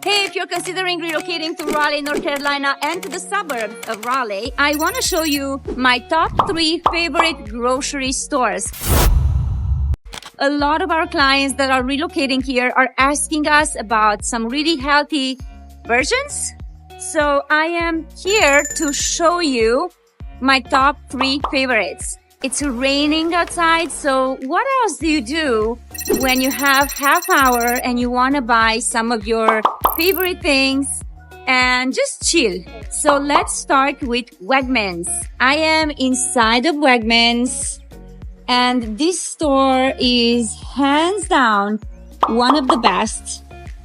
Hey, if you're considering relocating to Raleigh, North Carolina and to the suburbs of Raleigh, I want to show you my top 3 favorite grocery stores. A lot of our clients that are relocating here are asking us about some really healthy versions. So I am here to show you my top 3 favorites. It's raining outside, so what else do you do when you have half hour and you want to buy some of your favorite things and just chill? So let's start with Wegmans. I am inside of Wegmans, and this store is hands down one of the best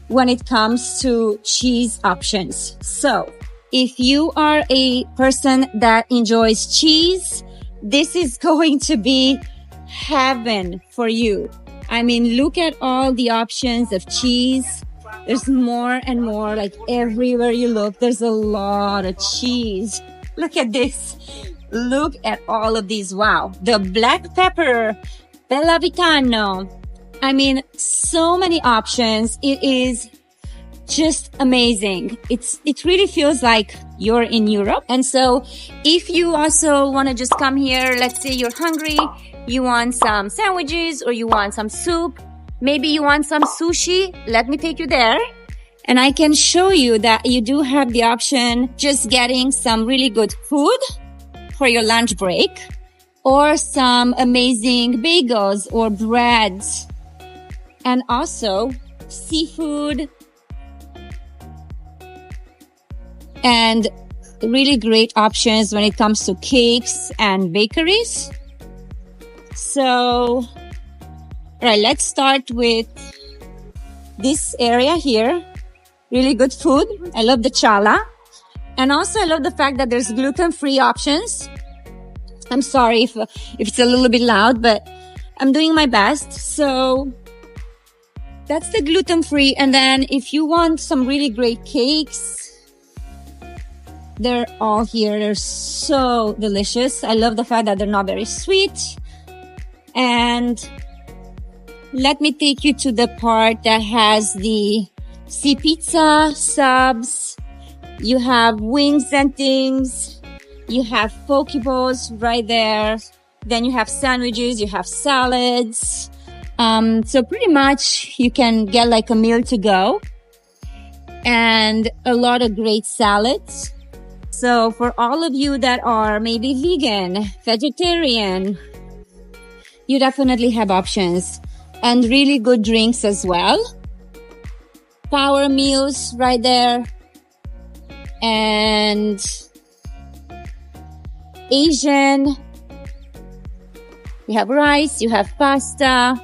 when it comes to cheese options. So if you are a person that enjoys cheese, this is going to be heaven for you. I mean, look at all the options of cheese. There's more and more, like everywhere you look, there's a lot of cheese. Look at this. Look at all of these. Wow. The black pepper, Bella Vitano. I mean, so many options. It is just amazing. It really feels like you're in Europe. And so if you also want to just come here, let's say you're hungry, you want some sandwiches or you want some soup, maybe you want some sushi, let me take you there. And I can show you that you do have the option just getting some really good food for your lunch break or some amazing bagels or breads and also seafood and really great options when it comes to cakes and bakeries. So, all right, let's start with this area here. Really good food. I love the challah. And also I love the fact that there's gluten-free options. I'm sorry if it's a little bit loud, but I'm doing my best. So that's the gluten-free. And then if you want some really great cakes, they're all here. They're so delicious. I love the fact that they're not very sweet. And let me take you to the part that has the sea pizza subs. You have wings and things. You have poke bowls right there. Then you have sandwiches. You have salads. So pretty much you can get like a meal to go and a lot of great salads. So for all of you that are maybe vegan, vegetarian, you definitely have options and really good drinks as well. Power meals right there. And Asian. You have rice, you have pasta.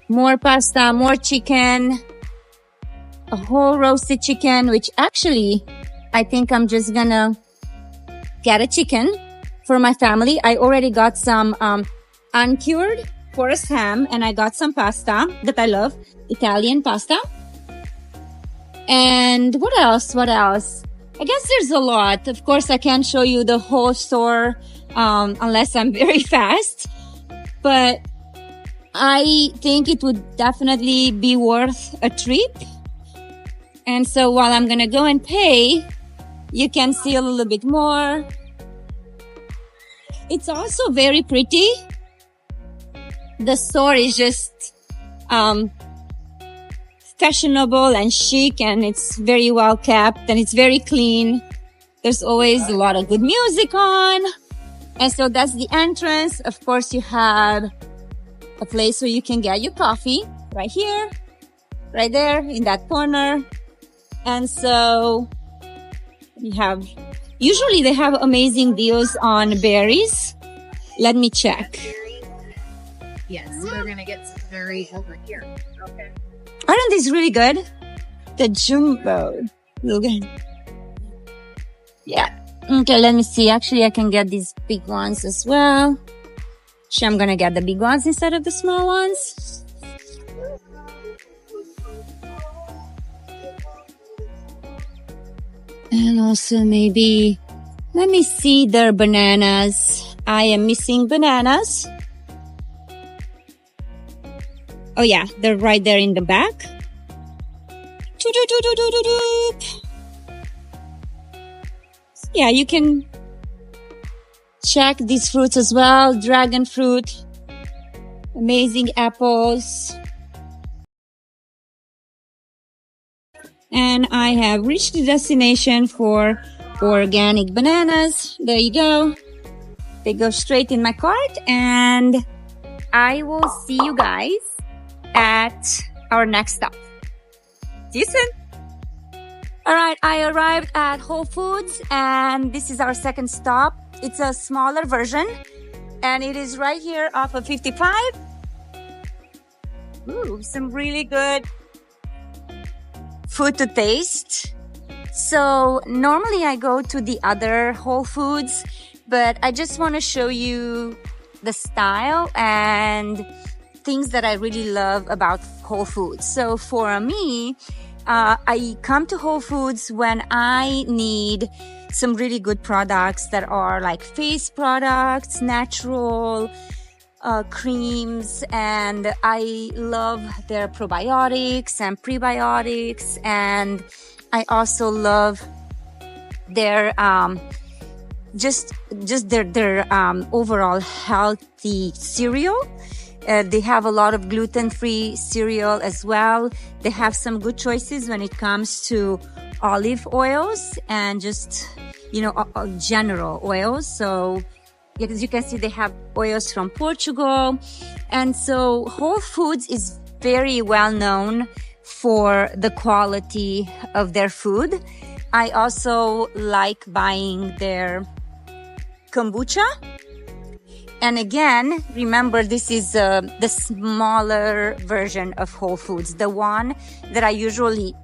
More pasta, more chicken. A whole roasted chicken, which actually, I think I'm just gonna get a chicken for my family. I already got some uncured forest ham, and I got some pasta that I love, Italian pasta. And what else? I guess there's a lot. Of course, I can't show you the whole store unless I'm very fast. But I think it would definitely be worth a trip. And so while I'm going to go and pay, you can see a little bit more. It's also very pretty. The store is just fashionable and chic, and it's very well kept and it's very clean. There's always a lot of good music on. And so that's the entrance. Of course, you have a place where you can get your coffee right here, right there in that corner. And so usually they have amazing deals on berries. Let me check. Yes, we're going to get some berries over here. Okay. Aren't these really good? The jumbo. Look at. Yeah. Okay, let me see. Actually, I can get these big ones as well. Actually, I'm going to get the big ones instead of the small ones. And also maybe, let me see their bananas. I am missing bananas. Oh yeah, they're right there in the back. Yeah, you can check these fruits as well. Dragon fruit, amazing apples. And I have reached the destination for organic bananas. There you go. They go straight in my cart, and I will see you guys at our next stop. See you soon. All right, I arrived at Whole Foods, and this is our second stop. It's a smaller version, and it is right here off of 55. Ooh, some really good food to taste. So normally I go to the other Whole Foods, but I just want to show you the style and things that I really love about Whole Foods. So for me, I come to Whole Foods when I need some really good products that are like face products, natural creams, and I love their probiotics and prebiotics, and I also love their just their overall healthy cereal. They have a lot of gluten-free cereal as well. They have some good choices when it comes to olive oils and just, you know, general oils. So as you can see, they have oils from Portugal. And so Whole Foods is very well known for the quality of their food. I also like buying their kombucha. And again, remember, this is the smaller version of Whole Foods. The one that I usually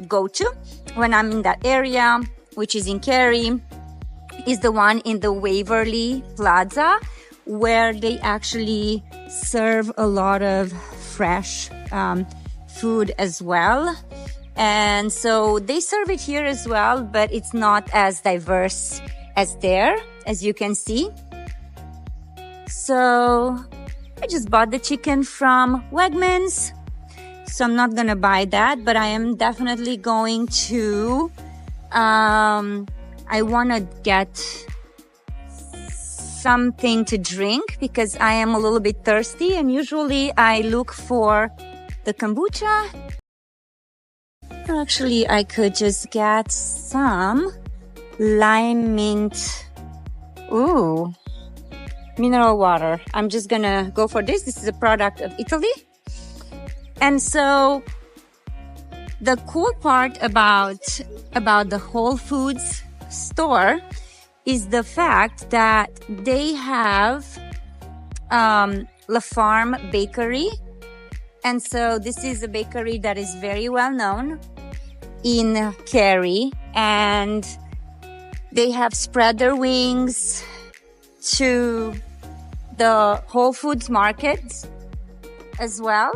go to when I'm in that area, which is in Cary, is the one in the Waverly Plaza, where they actually serve a lot of fresh food as well. And so they serve it here as well, but it's not as diverse as there, as you can see. So I just bought the chicken from Wegmans, so I'm not gonna buy that, but I am definitely going to I want to get something to drink because I am a little bit thirsty, and usually I look for the kombucha. Actually, I could just get some lime mint, mineral water. I'm just gonna go for this. This is a product of Italy. And so the cool part about the Whole Foods store is the fact that they have La Farm Bakery. And so this is a bakery that is very well known in Cary, and they have spread their wings to the Whole Foods markets as well.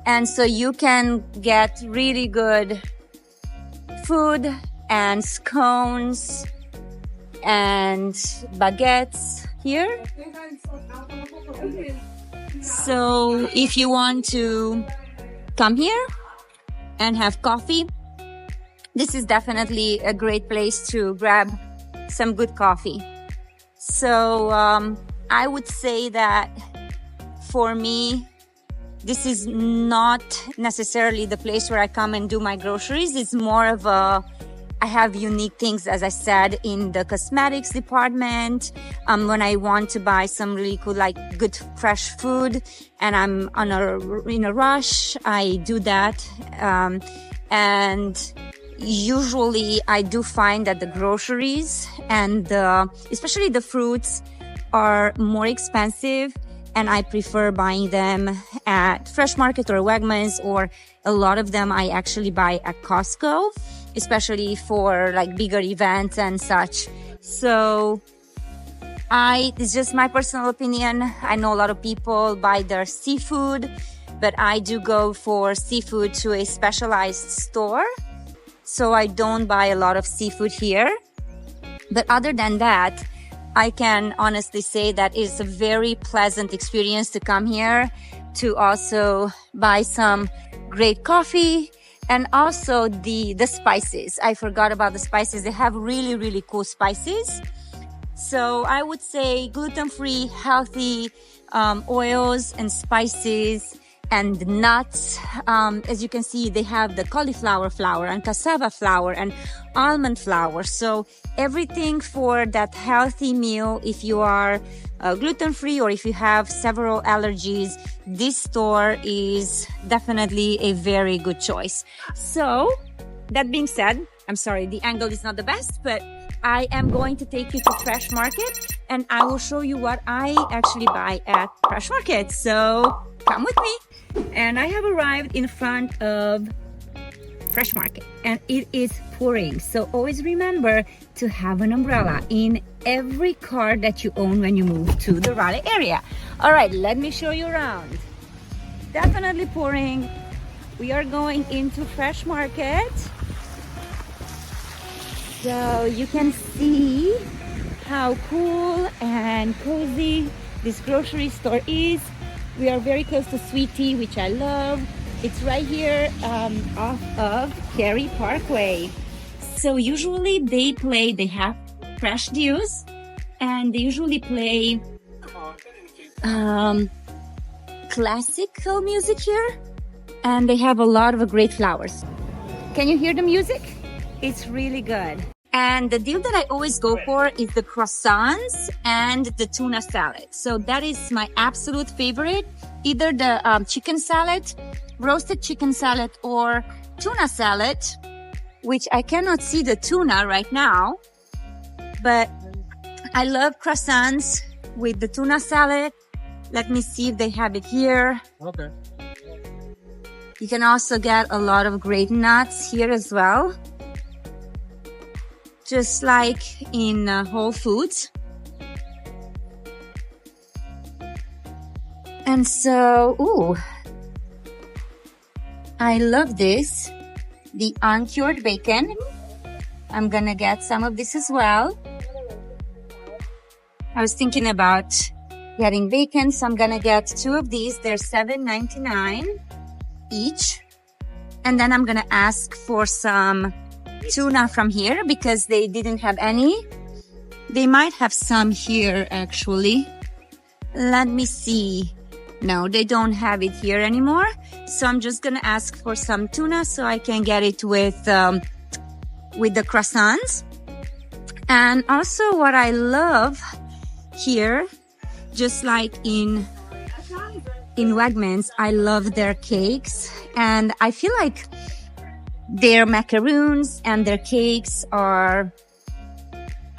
And so you can get really good food and scones and baguettes here. So if you want to come here and have coffee, this is definitely a great place to grab some good coffee. So I would say that for me, this is not necessarily the place where I come and do my groceries. It's more of I have unique things, as I said, in the cosmetics department. When I want to buy some really cool, like good fresh food, and I'm in a rush, I do that. And usually I do find that the groceries and especially the fruits are more expensive, and I prefer buying them at Fresh Market or Wegmans, or a lot of them I actually buy at Costco, especially for like bigger events and such. So it's just my personal opinion. I know a lot of people buy their seafood, but I do go for seafood to a specialized store. So I don't buy a lot of seafood here. But other than that, I can honestly say that it's a very pleasant experience to come here to also buy some great coffee and also the spices. I forgot about the spices. They have really, really cool spices. So I would say gluten-free, healthy oils and spices and nuts. As you can see, they have the cauliflower flour and cassava flour and almond flour. So everything for that healthy meal. If you are gluten-free or if you have several allergies, this store is definitely a very good choice. So that being said, I'm sorry, the angle is not the best, but I am going to take you to Fresh Market and I will show you what I actually buy at Fresh Market. So come with me. And I have arrived in front of Fresh Market and it is pouring. So always remember to have an umbrella in every car that you own when you move to the Raleigh area. All right, let me show you around. Definitely pouring. We are going into Fresh Market. So you can see how cool and cozy this grocery store is. We are very close to Sweet Tea, which I love. It's right here off of Cary Parkway. So usually they have fresh deals and they usually play classical music here, and they have a lot of great flowers. Can you hear the music? It's really good. And the deal that I always go for is the croissants and the tuna salad. So that is my absolute favorite. Either the chicken salad, roasted chicken salad, or tuna salad, which I cannot see the tuna right now. But I love croissants with the tuna salad. Let me see if they have it here. Okay. You can also get a lot of great nuts here as well. Just like in Whole Foods. And so, ooh, I love this, the uncured bacon. I'm gonna get some of this as well. I was thinking about getting bacon, so I'm gonna get 2 of these. They're $7.99 each. And then I'm gonna ask for some tuna from here because they didn't have any. They might have some here actually. Let me see. No, they don't have it here anymore. So I'm just gonna ask for some tuna so I can get it with the croissants. And also what I love here, just like in Wegmans, I love their cakes. And I feel like their macaroons and their cakes are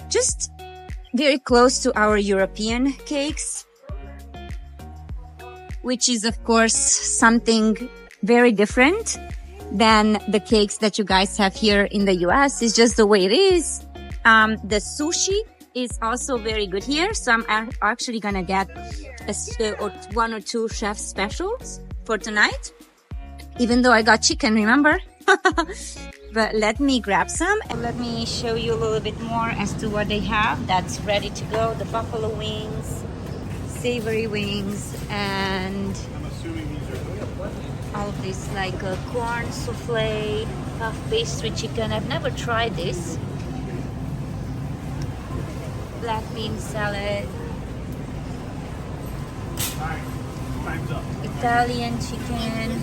just very close to our European cakes, which is of course something very different than the cakes that you guys have here in the US. It's just the way it is. The sushi is also very good here. So I'm actually gonna get 1 or 2 chef specials for tonight, even though I got chicken, remember? But let me grab some and let me show you a little bit more as to what they have that's ready to go. The buffalo wings, savory wings, and all of this like a corn souffle, puff pastry chicken. I've never tried this. Black bean salad, Italian chicken,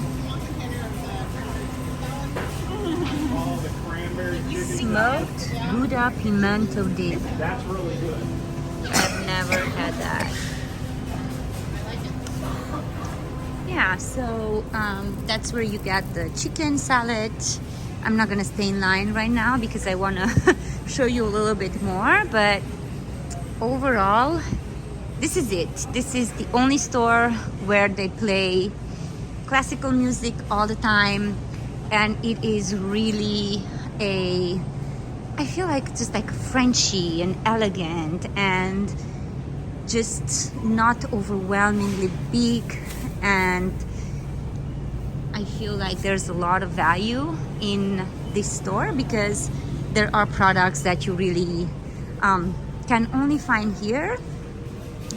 smoked Gouda pimento dip. That's really good. I've never had that. Yeah, so that's where you get the chicken salad. I'm not gonna stay in line right now because I wanna show you a little bit more, but overall, this is it. This is the only store where they play classical music all the time, and it is really I feel like just like Frenchy and elegant and just not overwhelmingly big, and I feel like there's a lot of value in this store because there are products that you really can only find here.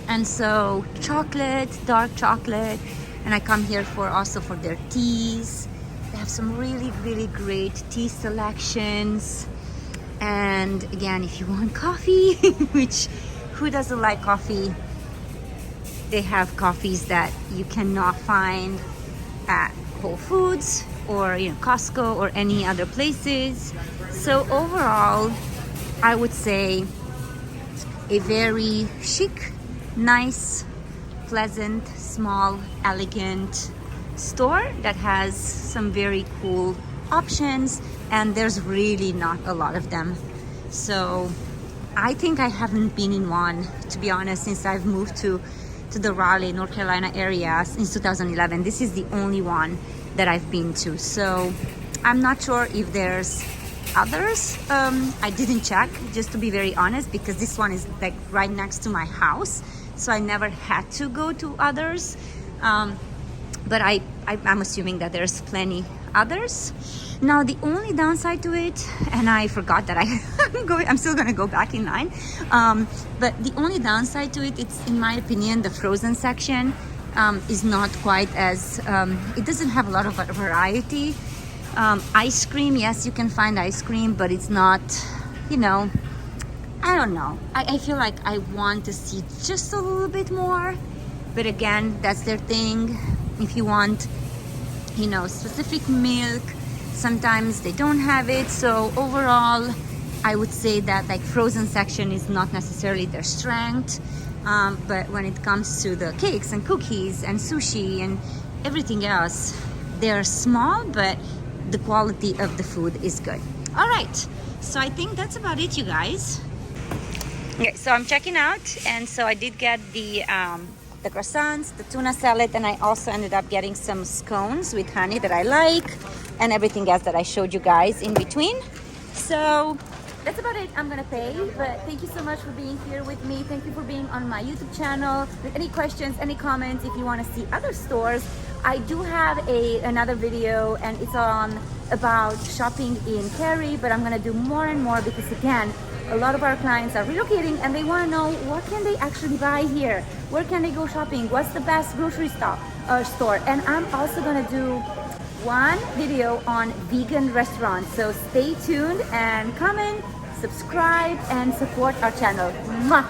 And so chocolate, dark chocolate And I come here for also for their teas. They have some really, really great tea selections. And again, if you want coffee, which who doesn't like coffee? They have coffees that you cannot find at Whole Foods or Costco or any other places. So overall, I would say a very chic, nice, pleasant, small, elegant store that has some very cool options, and there's really not a lot of them. So I think I haven't been in one, to be honest, since I've moved to the Raleigh, North Carolina area since 2011. This is the only one that I've been to. So I'm not sure if there's others. I didn't check, just to be very honest, because this one is like right next to my house. So I never had to go to others. But I'm assuming that there's plenty others. Now the only downside to it, and I forgot that I'm still gonna go back in line, but the only downside to it, it's in my opinion, the frozen section is not quite as, it doesn't have a lot of variety. Ice cream, yes, you can find ice cream, but it's not, I don't know. I feel like I want to see just a little bit more, but again, that's their thing. If you want, specific milk, sometimes they don't have it. So overall, I would say that like frozen section is not necessarily their strength. But when it comes to the cakes and cookies and sushi and everything else, they're small, but the quality of the food is good. All right, so I think that's about it, you guys. Okay, so I'm checking out, and so I did get the croissants, the tuna salad, and I also ended up getting some scones with honey that I like, and everything else that I showed you guys in between. So that's about it. I'm gonna pay, but thank you so much for being here with me. Thank you for being on my YouTube channel. With any questions, any comments, if you want to see other stores, I do have another video, and it's on about shopping in Cary, but I'm gonna do more and more because again, a lot of our clients are relocating and they want to know what can they actually buy here, where can they go shopping, what's the best grocery store. And I'm also going to do one video on vegan restaurants, so stay tuned and comment, subscribe, and support our channel. Mwah!